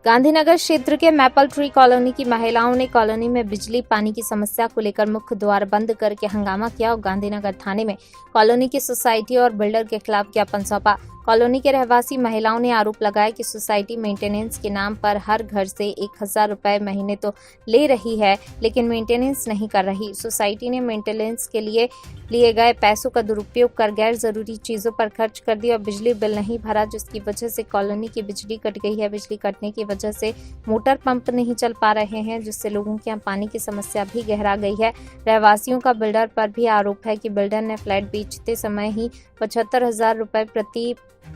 गांधीनगर क्षेत्र के maple tree colony की महिलाओं ने कॉलोनी में बिजली पानी की समस्या को लेकर मुख्य द्वार बंद करके हंगामा किया और गांधीनगर थाने में कॉलोनी की सोसाइटी और बिल्डर के खिलाफ ज्ञापन सौंपा। कॉलोनी के रहवासी महिलाओं ने आरोप लगाया कि सोसाइटी मेंटेनेंस के नाम पर हर घर से 1000 रुपए महीने तो ले रही है, लेकिन मेंटेनेंस नहीं कर रही। सोसाइटी ने मेंटेनेंस के लिए गए पैसों का दुरुपयोग कर गैर जरूरी चीजों पर खर्च कर दिया और बिजली बिल नहीं भरा, जिसकी वजह से कॉलोनी की बिजली कट गई है। बिजली कटने की वजह से मोटर पंप नहीं चल पा रहे हैं, जिससे लोगों के यहाँ पानी की समस्या भी गहरा गई है। रहवासियों का बिल्डर पर भी आरोप है कि बिल्डर ने फ्लैट बेचते समय ही 75,000 रुपए प्रति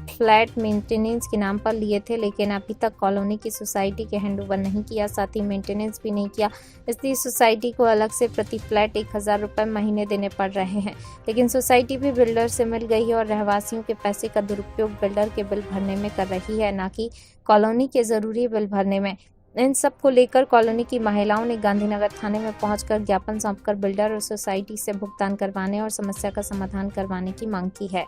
फ्लैट मेंटेनेंस के नाम पर लिए थे, लेकिन अभी तक कॉलोनी की सोसाइटी के हैंडओवर नहीं किया, साथ ही मेंटेनेंस भी नहीं किया। इसलिए सोसाइटी को अलग से प्रति फ्लैट 1000 रुपए महीने देने पड़ रहे हैं, लेकिन सोसाइटी भी बिल्डर से मिल गई है और रहवासियों के पैसे का दुरुपयोग बिल्डर के बिल भरने में कर रही है, न कि कॉलोनी के जरूरी बिल भरने में। इन सब को लेकर कॉलोनी की महिलाओं ने गांधीनगर थाने में पहुंचकर ज्ञापन सौंपकर बिल्डर और सोसाइटी से भुगतान करवाने और समस्या का समाधान करवाने की मांग की है।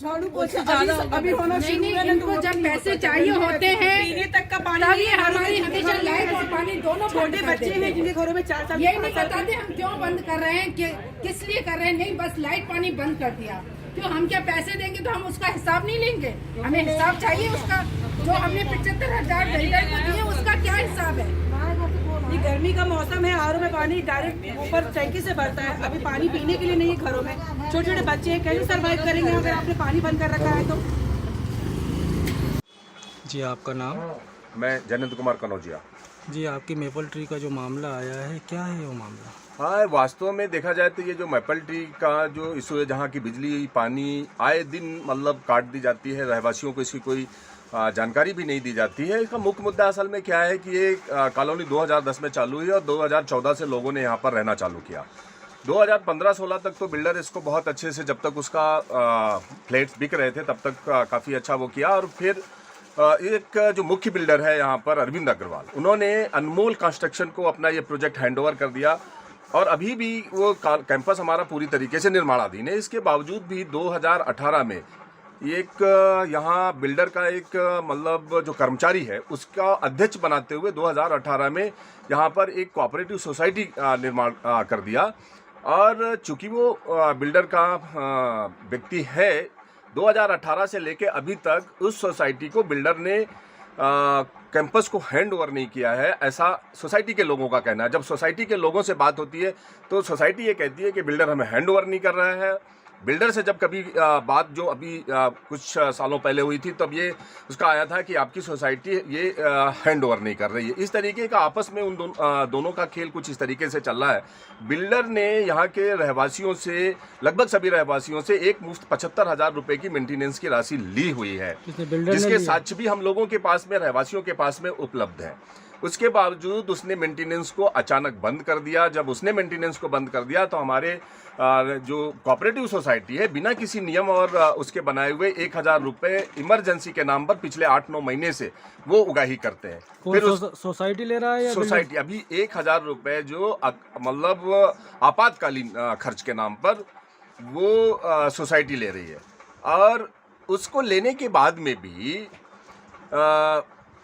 झाड़ू पोछा ज्यादा अभी होना शुरू हुआ। इनको जब पैसे चाहिए होते हैं पीने तक का पानी तभी हमारी हमेशा लाइट और पानी दोनों छोटे बच्चे हैं जिनके घरों में 4 साल यही नहीं बताते हम क्यों बंद कर रहे हैं, किस लिए कर रहे हैं। नहीं, बस लाइट पानी बंद कर दिया। क्यों? हम क्या पैसे देंगे तो हम उसका हिसाब नहीं लेंगे? हमें हिसाब चाहिए उसका। जो हमने 75,000 बिल्डर को दिए उसका क्या हिसाब है? ये गर्मी का मौसम है, आरओ में पानी डायरेक्ट ऊपर टैंकी से भरता है। अभी पानी पीने के लिए नहीं है घरों में। छोटे छोटे बच्चे हैं, कैसे सर्वाइव करेंगे अगर आपने पानी बंद कर रखा है तो? जी, आपका नाम? मैं जयंत कुमार कनौजिया। जी, आपकी मेपल ट्री का जो मामला आया है, क्या है वो मामला? हाँ, वास्तव में देखा जाए तो ये जो मैपल ट्री का जो इशू है, जहाँ की बिजली पानी आए दिन मतलब काट दी जाती है, रहवासियों को इसकी कोई जानकारी भी नहीं दी जाती है। इसका मुख्य मुद्दा असल में क्या है कि ये कॉलोनी 2010 में चालू हुई और 2014 से लोगों ने यहाँ पर रहना चालू किया। 2015-16 तक तो बिल्डर इसको बहुत अच्छे से, जब तक उसका फ्लैट्स बिक रहे थे तब तक काफ़ी अच्छा वो किया। और फिर एक जो मुख्य बिल्डर है यहाँ पर अरविंद अग्रवाल, उन्होंने अनमोल कंस्ट्रक्शन को अपना ये प्रोजेक्ट हैंडओवर कर दिया और अभी भी वो कैंपस हमारा पूरी तरीके से निर्माणाधीन है। इसके बावजूद भी 2018 में एक यहाँ बिल्डर का एक मतलब जो कर्मचारी है उसका अध्यक्ष बनाते हुए 2018 में यहाँ पर एक कोऑपरेटिव सोसाइटी निर्माण कर दिया। और चूंकि वो बिल्डर का व्यक्ति है, 2018 से लेके अभी तक उस सोसाइटी को बिल्डर ने कैंपस को हैंड ओवर नहीं किया है, ऐसा सोसाइटी के लोगों का कहना है। जब सोसाइटी के लोगों से बात होती है तो सोसाइटी ये कहती है कि बिल्डर हमें हैंड ओवर नहीं कर रहा है। बिल्डर से जब कभी बात जो अभी कुछ सालों पहले हुई थी तब ये उसका आया था कि आपकी सोसाइटी ये हैंड ओवर नहीं कर रही है। इस तरीके का आपस में उन दोनों का खेल कुछ इस तरीके से चल रहा है। बिल्डर ने यहाँ के रहवासियों से, लगभग सभी रहवासियों से एक मुफ्त 75,000 रुपए की मेंटेनेंस की राशि ली हुई है, जिसके साक्ष्य भी हम लोगों के पास में, रहवासियों के पास में उपलब्ध है। उसके बावजूद उसने मेंटेनेंस को अचानक बंद कर दिया। जब उसने मेंटेनेंस को बंद कर दिया तो हमारे जो कोऑपरेटिव सोसाइटी है, बिना किसी नियम और उसके बनाए हुए 1000 रुपए इमरजेंसी के नाम पर पिछले 8-9 महीने से वो उगाही करते हैं। फिर सोसाइटी ले रहा है या सोसाइटी अभी 1000 रुपए जो मतलब आपातकालीन खर्च के नाम पर वो सोसाइटी ले रही है। और उसको लेने के बाद में भी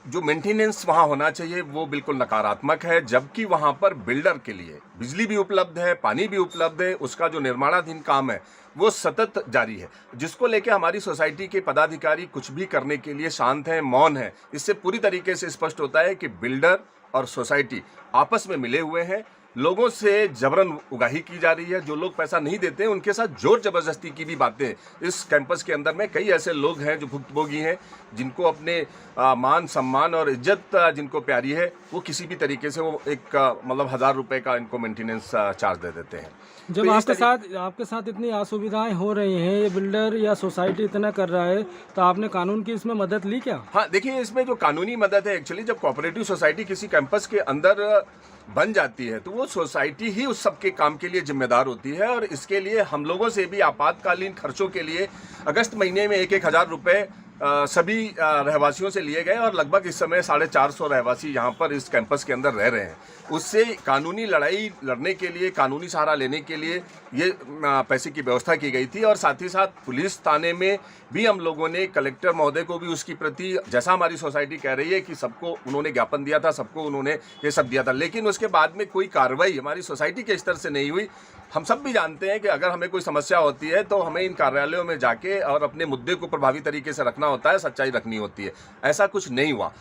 जो मेंटेनेंस वहाँ होना चाहिए वो बिल्कुल नकारात्मक है, जबकि वहाँ पर बिल्डर के लिए बिजली भी उपलब्ध है, पानी भी उपलब्ध है, उसका जो निर्माणाधीन काम है वो सतत जारी है, जिसको लेके हमारी सोसाइटी के पदाधिकारी कुछ भी करने के लिए शांत हैं, मौन हैं। इससे पूरी तरीके से स्पष्ट होता है कि बिल्डर और सोसाइटी आपस में मिले हुए हैं। लोगों से जबरन उगाही की जा रही है। जो लोग पैसा नहीं देते हैं उनके साथ जोर जबरदस्ती की भी बातें इस कैंपस के अंदर में, कई ऐसे लोग हैं जो भुक्तभोगी हैं, जिनको अपने मान सम्मान और इज्जत जिनको प्यारी है, वो किसी भी तरीके से वो एक मतलब 1000 रुपए का इनको मेंटेनेंस चार्ज दे देते हैं। जब तो आपके साथ इतनी असुविधाएं हो रही हैं, ये बिल्डर या सोसाइटी इतना कर रहा है, तो आपने कानून की इसमें मदद ली क्या? हाँ, देखिए, इसमें जो कानूनी मदद है, एक्चुअली जब कोऑपरेटिव सोसाइटी किसी कैंपस के अंदर बन जाती है तो वो सोसाइटी ही उस सब के काम के लिए जिम्मेदार होती है। और इसके लिए हम लोगों से भी आपातकालीन खर्चों के लिए अगस्त महीने में 1-1 हज़ार रुपए सभी रहवासियों से लिए गए और लगभग इस समय 450 रहवासी यहाँ पर इस कैंपस के अंदर रह रहे हैं। उससे कानूनी लड़ाई लड़ने के लिए, कानूनी सहारा लेने के लिए ये पैसे की व्यवस्था की गई थी। और साथ ही साथ पुलिस थाने में भी हम लोगों ने कलेक्टर महोदय को भी उसकी प्रति, जैसा हमारी सोसाइटी कह रही है कि सबको उन्होंने ज्ञापन दिया था, सबको उन्होंने ये सब दिया था, लेकिन उसके बाद में कोई कार्रवाई हमारी सोसाइटी के स्तर से नहीं हुई। हम सब भी जानते हैं कि अगर हमें कोई समस्या होती है तो हमें इन कार्यालयों में जाके और अपने मुद्दे को प्रभावी तरीके से रखना होता है, सच्चाई रखनी होती है। ऐसा कुछ नहीं हुआ।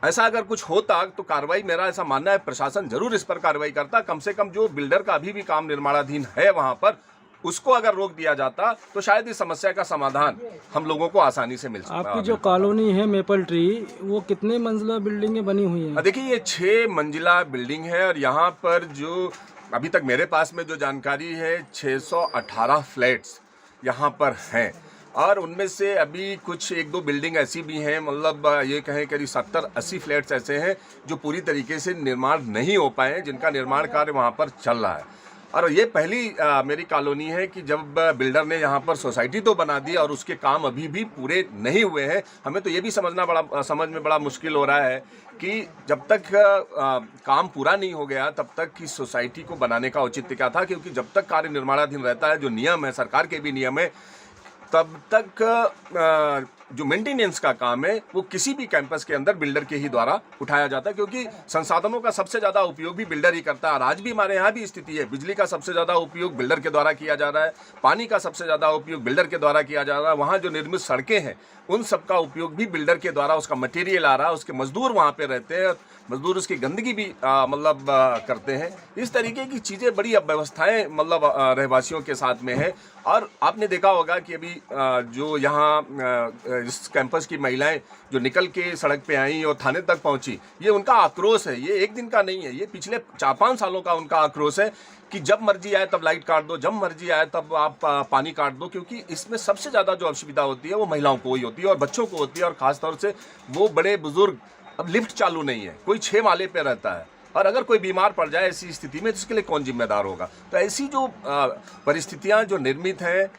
ऐसा अगर कुछ होता तो कार्रवाई, मेरा ऐसा मानना है, प्रशासन जरूर इस पर कार्रवाई करता। कम से कम जो बिल्डर का अभी भी काम निर्माणाधीन है वहां पर, उसको अगर रोक दिया जाता तो शायद इस समस्या का समाधान हम लोगों को आसानी से मिल सकता। आपकी जो कॉलोनी है मेपल ट्री, वो कितने मंजिला बिल्डिंगें बनी हुई हैं? देखिए, ये 6 मंजिला बिल्डिंग है और यहाँ पर जो अभी तक मेरे पास में जो जानकारी है 618 फ्लैट्स यहाँ पर हैं। और उनमें से अभी कुछ 1-2 बिल्डिंग ऐसी भी हैं, मतलब ये कहें करीब 70-80 फ्लैट्स ऐसे हैं जो पूरी तरीके से निर्माण नहीं हो पाए हैं, जिनका निर्माण कार्य वहाँ पर चल रहा है। और ये पहली मेरी कॉलोनी है कि जब बिल्डर ने यहाँ पर सोसाइटी तो बना दी और उसके काम अभी भी पूरे नहीं हुए हैं। हमें तो ये भी समझ में बड़ा मुश्किल हो रहा है कि जब तक काम पूरा नहीं हो गया तब तक की सोसाइटी को बनाने का औचित्य क्या था, क्योंकि जब तक कार्य निर्माणाधीन रहता है, जो नियम है, सरकार के भी नियम है, तब तक जो मेंटेनेंस का काम है वो किसी भी कैंपस के अंदर बिल्डर के ही द्वारा उठाया जाता है, क्योंकि संसाधनों का सबसे ज़्यादा उपयोग भी बिल्डर ही करता है। और आज भी हमारे यहाँ भी स्थिति है, बिजली का सबसे ज़्यादा उपयोग बिल्डर के द्वारा किया जा रहा है, पानी का सबसे ज़्यादा उपयोग बिल्डर के द्वारा किया जा रहा है। वहाँ जो निर्मित सड़कें हैं उन सब का उपयोग भी बिल्डर के द्वारा, उसका मटेरियल आ रहा है, उसके मजदूर वहाँ पे रहते हैं, मजदूर उसकी गंदगी भी करते हैं। इस तरीके की चीज़ें, बड़ी अव्यवस्थाएं रहवासियों के साथ में है। और आपने देखा होगा कि अभी जो यहाँ इस कैंपस की महिलाएं जो निकल के सड़क पे आई और थाने तक पहुंची, ये उनका आक्रोश है, ये एक दिन का नहीं है, ये पिछले 4-5 सालों का उनका आक्रोश है कि जब मर्जी आए तब लाइट काट दो, जब मर्जी आए तब आप पानी काट दो, क्योंकि इसमें सबसे ज़्यादा जो असुविधा होती है वो महिलाओं को ही होती है और बच्चों को होती है। और ख़ासतौर से वो बड़े बुजुर्ग, अब लिफ्ट चालू नहीं है, कोई 6 माले पे रहता है और अगर कोई बीमार पड़ जाए ऐसी स्थिति में तो इसके लिए कौन जिम्मेदार होगा। तो ऐसी जो परिस्थितियां जो निर्मित हैं,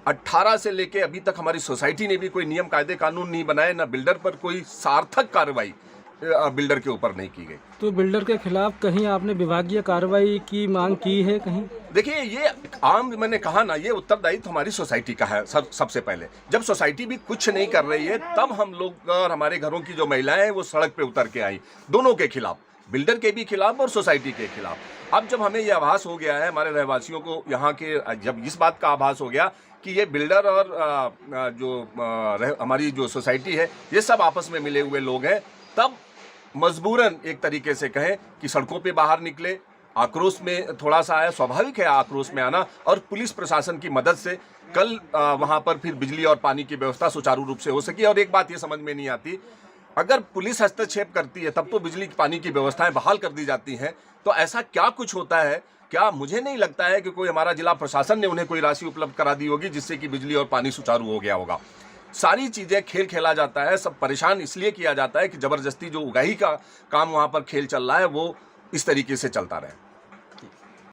18 से लेके अभी तक हमारी सोसाइटी ने भी कोई नियम कायदे कानून नहीं बनाए, ना बिल्डर पर कोई सार्थक कार्रवाई बिल्डर के ऊपर नहीं की गई। तो बिल्डर के खिलाफ कहीं आपने विभागीय कार्रवाई की मांग की है कहीं? देखिए, ये आम, मैंने कहा ना, ये उत्तरदायित्व हमारी सोसाइटी का है। सबसे पहले जब सोसाइटी भी कुछ नहीं कर रही है तब हम लोग और हमारे घरों की जो महिलाएं हैं वो सड़क पे उतर के आई, दोनों के खिलाफ, बिल्डर के भी खिलाफ और सोसाइटी के खिलाफ। अब जब हमें ये आभास हो गया है, हमारे रहवासियों को यहाँ के, जब इस बात का आभास हो गया कि ये बिल्डर और हमारी जो सोसाइटी है ये सब आपस में मिले हुए लोग हैं, तब मजबूरन एक तरीके से कहें कि सड़कों पे बाहर निकले। आक्रोश में थोड़ा सा आया, स्वाभाविक है आक्रोश में आना, और पुलिस प्रशासन की मदद से कल वहाँ पर फिर बिजली और पानी की व्यवस्था सुचारू रूप से हो सकी। और एक बात ये समझ में नहीं आती, अगर पुलिस हस्तक्षेप करती है तब तो बिजली पानी की व्यवस्थाएं बहाल कर दी जाती हैं, तो ऐसा क्या कुछ होता है? क्या मुझे नहीं लगता है कि कोई हमारा जिला प्रशासन ने उन्हें कोई राशि उपलब्ध करा दी होगी जिससे कि बिजली और पानी सुचारू हो गया होगा। सारी चीज़ें खेल खेला जाता है, सब परेशान इसलिए किया जाता है कि ज़बरदस्ती जो उगाही का काम वहाँ पर खेल चल रहा है वो इस तरीके से चलता रहे।